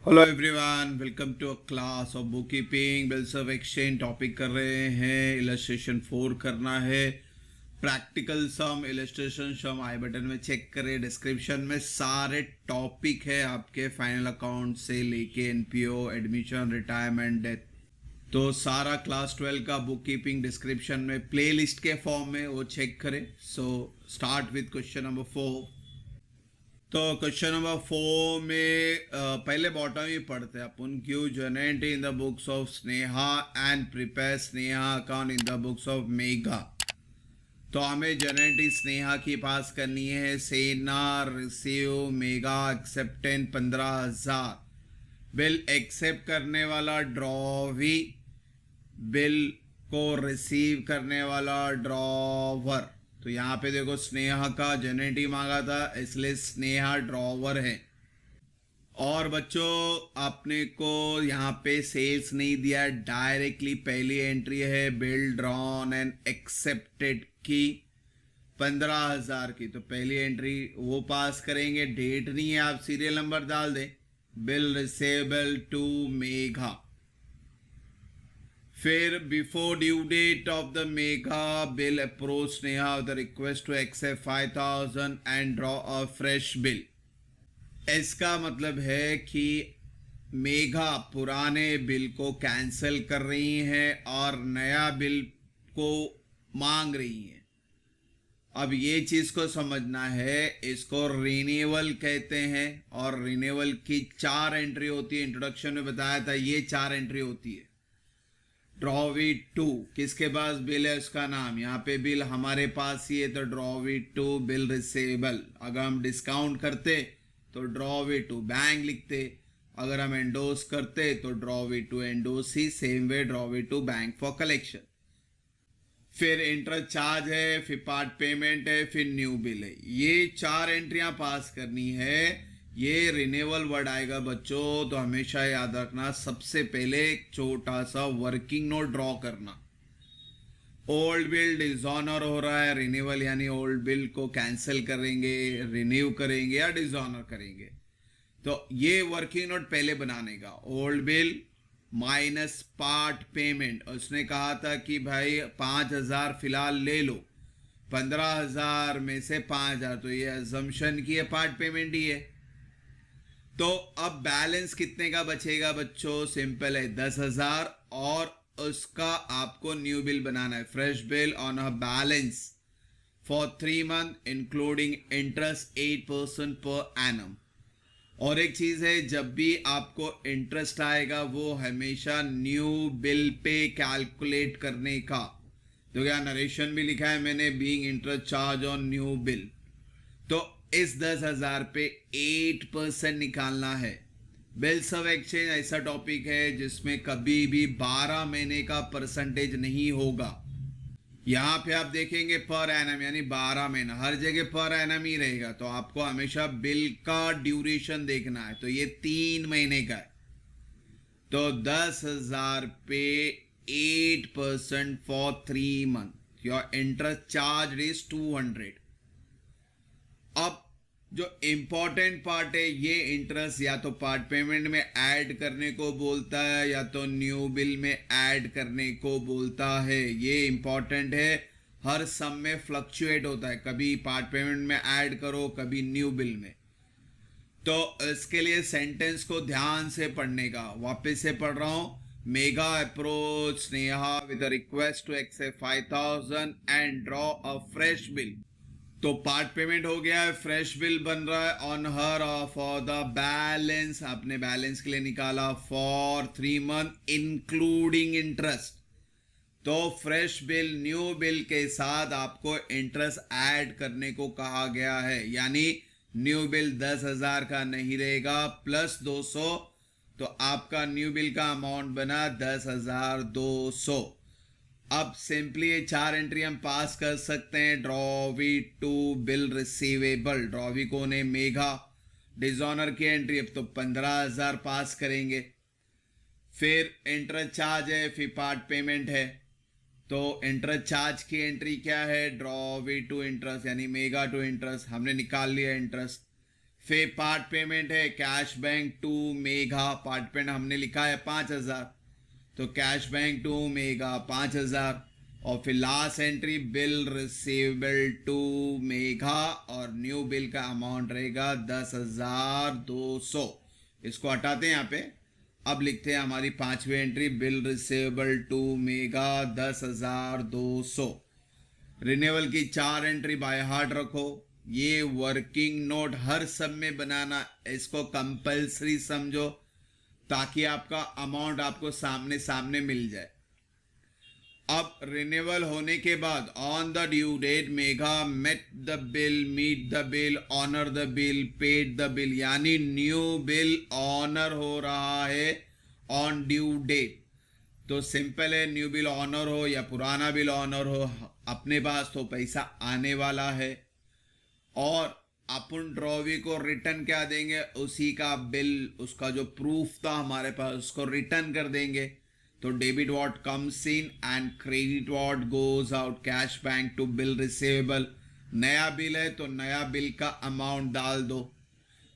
Hello everyone, welcome to a class of book keeping bills of exchange. Topic कर रहे हैं illustration 4 करना है। Practical sum, illustration sum I button में check करें। डिस्क्रिप्शन में सारे टॉपिक है आपके फाइनल अकाउंट से लेके एनपीओ, एडमिशन, रिटायरमेंट, डेथ, तो सारा क्लास 12 का बुक कीपिंग डिस्क्रिप्शन में प्लेलिस्ट के फॉर्म में वो चेक करें। So start with question number 4। तो क्वेश्चन नंबर 4 में पहले बॉटम ही पढ़ते हैं अपन। Give generate in the books of Sneha and prepare Sneha account in the books of Megha. तो हमें जनरेट स्नेहा की पास करनी है। सेना receive Megha acceptance 15,000। Bill accept करने वाला ड्रॉवी, बिल को रिसीव करने वाला ड्रॉवर। तो यहाँ पे देखो स्नेहा का जनरेटिव मांगा था, इसलिए स्नेहा ड्रॉवर है। और बच्चों आपने को यहाँ पे सेल्स नहीं दिया, डायरेक्टली पहली एंट्री है बिल ड्रॉन एंड एक्सेप्टेड की 15,000 की। तो पहली एंट्री वो पास करेंगे। डेट नहीं है, आप सीरियल नंबर डाल दें। Bill receivable to Megha. फिर before due date of the Megha bill approach Sneha the request to accept 5,000 and draw a fresh bill. इसका मतलब है कि मेघा पुराने बिल को कैंसिल कर रही हैं और नया बिल को मांग रही हैं। अब ये चीज को समझना है, इसको रिन्यूअल कहते हैं। और रिन्यूअल की 4 एंट्री होती है। इंट्रोडक्शन में बताया था ये 4 एंट्री होती है। ड्रॉवी 2 किसके पास बिल है उसका नाम, यहाँ पे बिल हमारे पास ही है, तो ड्रॉवी 2 बिल रिसेबल। अगर हम डिस्काउंट करते तो ड्रॉवी 2 बैंक लिखते, अगर हम एंडोस करते तो ड्रॉवी 2 एंडोस ही, same way drawee 2 bank for collection. फिर इंटरेस्ट चार्ज है, फिर पार्ट पेमेंट है, फिर न्यू बिल है। ये 4 एंट्रियां पास करनी है। ये रिन्यूअल वर्ड आएगा बच्चों तो हमेशा याद रखना, सबसे पहले एक छोटा सा वर्किंग नोट ड्रॉ करना। ओल्ड बिल डिसऑनर हो रहा है, रिन्यूअल यानी ओल्ड बिल को कैंसिल करेंगे, रिन्यू करेंगे या डिसऑनर करेंगे। तो ये वर्किंग नोट पहले बनाने का। Old bill minus part payment. उसने कहा था कि भाई 5,000 फिलहाल ले लो, 15,000 में से 5,000, तो ये अजम्पशन की है पार्ट पेमेंट ही है। तो अब बैलेंस कितने का बचेगा बच्चों, सिंपल है 10,000। और उसका आपको न्यू बिल बनाना है, fresh bill on a balance for 3 month including interest 8% per annum. और एक चीज है, जब भी आपको इंटरेस्ट आएगा वो हमेशा न्यू बिल पे कैलकुलेट करने का। तो क्या नरेशन भी लिखा है मैंने, being interest charge on new bill. तो इस 10,000 पे 8% निकालना है। बिल्स ऑफ एक्सचेंज ऐसा टॉपिक है जिसमें कभी भी 12 महीने का परसेंटेज नहीं होगा। यहां पे आप देखेंगे पर एनम यानी 12 महीना, हर जगह पर एनम ही रहेगा। तो आपको हमेशा बिल का ड्यूरेशन देखना है। तो ये 3 महीने का है। तो 10,000 पे 8% for 3 month. Your interest charge is 200। अब जो इंपॉर्टेंट पार्ट है, ये इंटरेस्ट या तो पार्ट पेमेंट में ऐड करने को बोलता है या तो न्यू बिल में ऐड करने को बोलता है। ये इंपॉर्टेंट है, हर सम में फ्लक्चुएट होता है, कभी पार्ट पेमेंट में ऐड करो, कभी न्यू बिल में। तो इसके लिए सेंटेंस को ध्यान से पढ़ने का। वापस से पढ़ रहा हूं। Megha approach Sneha with a request to accept 5,000 and draw a fresh bill. तो पार्ट पेमेंट हो गया है, फ्रेश बिल बन रहा है on her for the balance. आपने बैलेंस के लिए निकाला फॉर 3 मंथ इंक्लूडिंग इंटरेस्ट। तो फ्रेश बिल न्यू बिल के साथ आपको इंटरेस्ट ऐड करने को कहा गया है। यानी न्यू बिल 10,000 का नहीं रहेगा, प्लस 200। तो आपका न्यू बिल का अमाउंट बना 10,200। अब सिंपली ये 4 एंट्री हम पास कर सकते हैं। ड्रॉवी 2 बिल रिसीवेबल, ड्रॉवी कौन है, मेघा। डिसऑनर की एंट्री अब तो 15,000 पास करेंगे। फिर इंटरेस्ट चार्ज है, फिर पार्ट पेमेंट है। तो इंटरेस्ट चार्ज की एंट्री क्या है, ड्रॉवी टू इंटरेस्ट यानी मेगा टू इंटरेस्ट, हमने निकाल लिया इंटरेस्ट। फिर पार्ट पेमेंट है cash bank to Megha, part payment हमने लिखा है 5,000, तो कैश बैंक टू मेघा 5,000। और फिर last entry bill receivable to Megha और न्यू बिल का अमाउंट रहेगा 10,200। इसको हटाते हैं यहाँ पे, अब लिखते हैं हमारी पांचवी entry bill receivable to Megha 10,200। Renewal की 4 एंट्री बाय हार्ट रखो। ये वर्किंग नोट हर सब में बनाना, इसको कंपलसरी समझो ताकि आपका अमाउंट आपको सामने सामने मिल जाए। अब रिन्यूअल होने के बाद on the due date Megha met the bill, meet the bill, honour the bill, paid the bill, यानी न्यू बिल ऑनर हो रहा है ऑन ड्यू डेट। तो सिंपल है, न्यू बिल ऑनर हो या पुराना बिल ऑनर हो, अपने पास तो पैसा आने वाला है। और अपन ड्रॉवी को रिटर्न क्या देंगे, उसी का बिल, उसका जो प्रूफ था हमारे पास उसको रिटर्न कर देंगे। तो debit what comes in and credit what goes out, cash bank to bill receivable. नया बिल है तो नया बिल का अमाउंट डाल दो।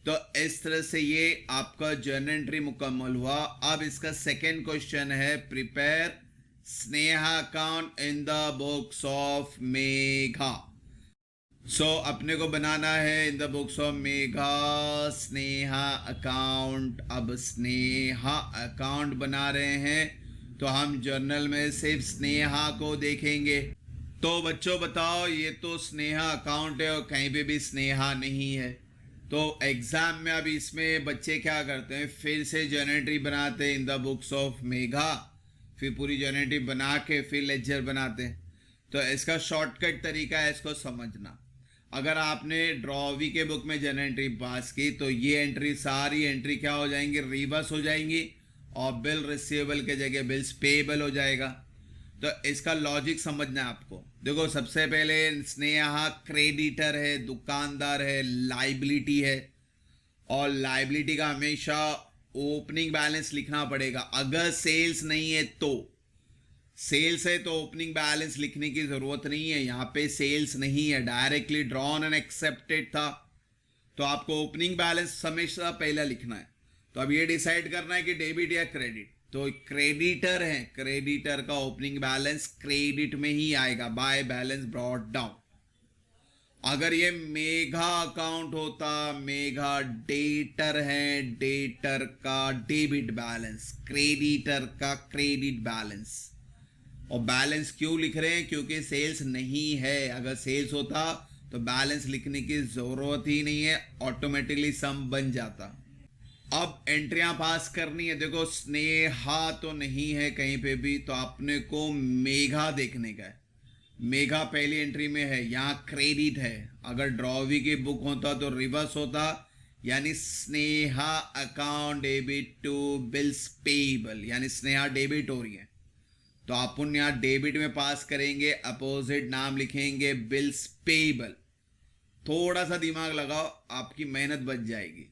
तो इस तरह से ये आपका जर्नल एंट्री मुकम्मल हुआ। अब इसका सेकेंड क्वेश्चन है, prepare Sneha account in the books of Megha. अपने को बनाना है इन the books of Megha Sneha account. अब स्नेहा अकाउंट बना रहे हैं तो हम जर्नल में सिर्फ स्नेहा को देखेंगे। तो बच्चों बताओ, ये तो स्नेहा अकाउंट है और कहीं पे भी स्नेहा नहीं है। तो एग्जाम में अब इसमें बच्चे क्या करते हैं, फिर से जर्नल एंट्री बनाते हैं इन द बुक्स ऑफ मेघा, फिर पूरी जर्नल एंट्री बना के फिर लेक्चर बनाते हैं। तो इसका शॉर्टकट तरीका है इसको समझना। अगर आपने ड्रॉवी के बुक में जर्नल एंट्री पास की तो ये एंट्री सारी एंट्री क्या हो जाएंगी, रिवर्स हो जाएंगी और बिल रिसीवेबल के जगह बिल्स पेएबल हो जाएगा। तो इसका लॉजिक समझना है आपको। देखो सबसे पहले स्नेहा क्रेडिटर है, दुकानदार है, लाइबिलिटी है, और लाइबिलिटी का हमेशा ओपनिंग बैलेंस लिखना पड़ेगा। अगर सेल्स नहीं है तो, सेल्स है तो ओपनिंग बैलेंस लिखने की जरूरत नहीं है। यहाँ पे सेल्स नहीं है, डायरेक्टली ड्रॉन एंड एक्सेप्टेड था, तो आपको ओपनिंग बैलेंस हमेशा पहला लिखना है। तो अब ये डिसाइड करना है कि डेबिट या क्रेडिट। तो क्रेडिटर है, क्रेडिटर का ओपनिंग बैलेंस क्रेडिट में ही आएगा, बाय बैलेंस ब्रॉट डाउन। अगर ये मेघा अकाउंट होता, मेघा डेटर है, डेटर का डेबिट बैलेंस, क्रेडिटर का क्रेडिट बैलेंस। और बैलेंस क्यों लिख रहे हैं, क्योंकि सेल्स नहीं है। अगर सेल्स होता तो बैलेंस लिखने की जरूरत ही नहीं है, ऑटोमेटिकली सम बन जाता। अब एंट्रियां पास करनी है। देखो स्नेहा तो नहीं है कहीं पे भी, तो अपने को मेघा देखने का है। मेघा पहली एंट्री में है, यहाँ क्रेडिट है। अगर ड्रॉवी की बुक होता तो रिवर्स होता, यानी Sneha account debit to bills payable, यानी स्नेहा डेबिट हो रही है। तो अपन यहाँ डेबिट में पास करेंगे, अपोजिट नाम लिखेंगे बिल्स पेएबल। थोड़ा सा दिमाग लगाओ, आपकी मेहनत बच जाएगी।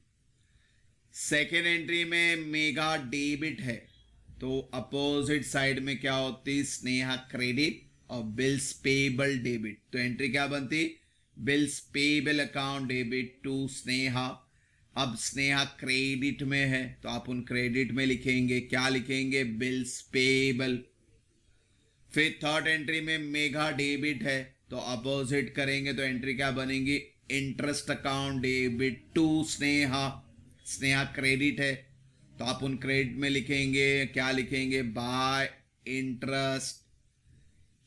सेकेंड एंट्री में मेघा डेबिट है, तो अपोजिट साइड में क्या होती, स्नेहा क्रेडिट और बिल्स पेएबल डेबिट। तो एंट्री क्या बनती, bills payable account debit to Sneha. अब स्नेहा क्रेडिट में है तो अपन क्रेडिट में लिखेंगे, क्या लिखेंगे, बिल्स पेएबल। फिर थर्ड एंट्री में मेघा डेबिट है तो अपोजिट करेंगे, तो एंट्री क्या बनेगी, interest account debit to Sneha. Sneha credit है तो आप उन क्रेडिट में लिखेंगे, क्या लिखेंगे, बाय इंटरेस्ट।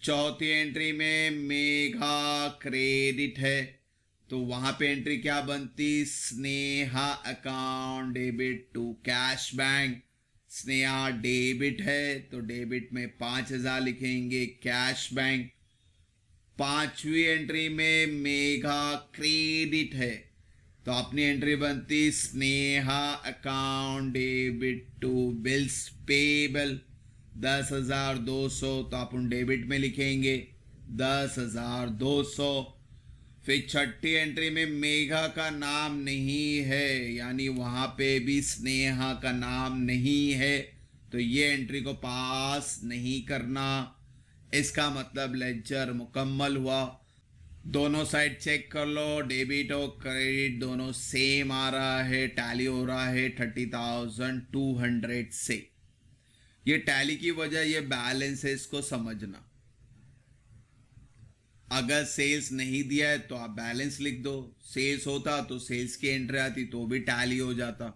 चौथी एंट्री में मेघा क्रेडिट है तो वहां पे एंट्री क्या बनती, Sneha account debit to cash bank. Sneha debit है तो डेबिट में 5,000 लिखेंगे, कैश बैंक। पांचवी एंट्री में मेघा क्रेडिट है तो अपनी एंट्री बनती Sneha account debit to bills payable 10,200, तो अपन डेबिट में लिखेंगे 10,200। फिर छठी एंट्री में मेघा का नाम नहीं है, यानी वहां पे भी स्नेहा का नाम नहीं है, तो ये एंट्री को पास नहीं करना। इसका मतलब लेक्चर मुकम्मल हुआ। दोनों साइड चेक कर लो, डेबिट और क्रेडिट दोनों सेम आ रहा है, टैली हो रहा है 30,200 से। ये टैली की वजह ये बैलेंस है, इसको समझना। अगर सेल्स नहीं दिया है तो आप बैलेंस लिख दो, सेल्स होता तो सेल्स की एंट्री आती तो भी टैली हो जाता।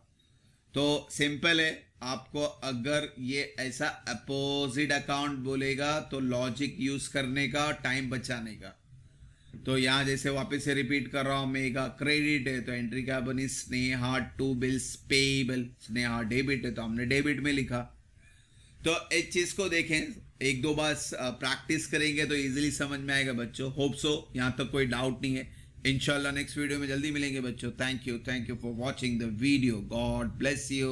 तो सिंपल है, आपको अगर ये ऐसा अपोजिट अकाउंट बोलेगा तो लॉजिक यूज करने का, टाइम बचाने का। तो यहां जैसे वापस से रिपीट कर रहा हूं, मेगा क्रेडिट है तो एंट्री क्या बनी, Sneha to bills payable. Sneha debit है तो हमने डेबिट में लिखा। तो इस चीज को देखें, एक दो बार प्रैक्टिस करेंगे तो इजीली समझ में आएगा बच्चों। होप सो, यहां तक कोई डाउट नहीं है। इंशाल्लाह नेक्स्ट वीडियो में जल्दी मिलेंगे बच्चों। Thank you for watching the video. God bless you.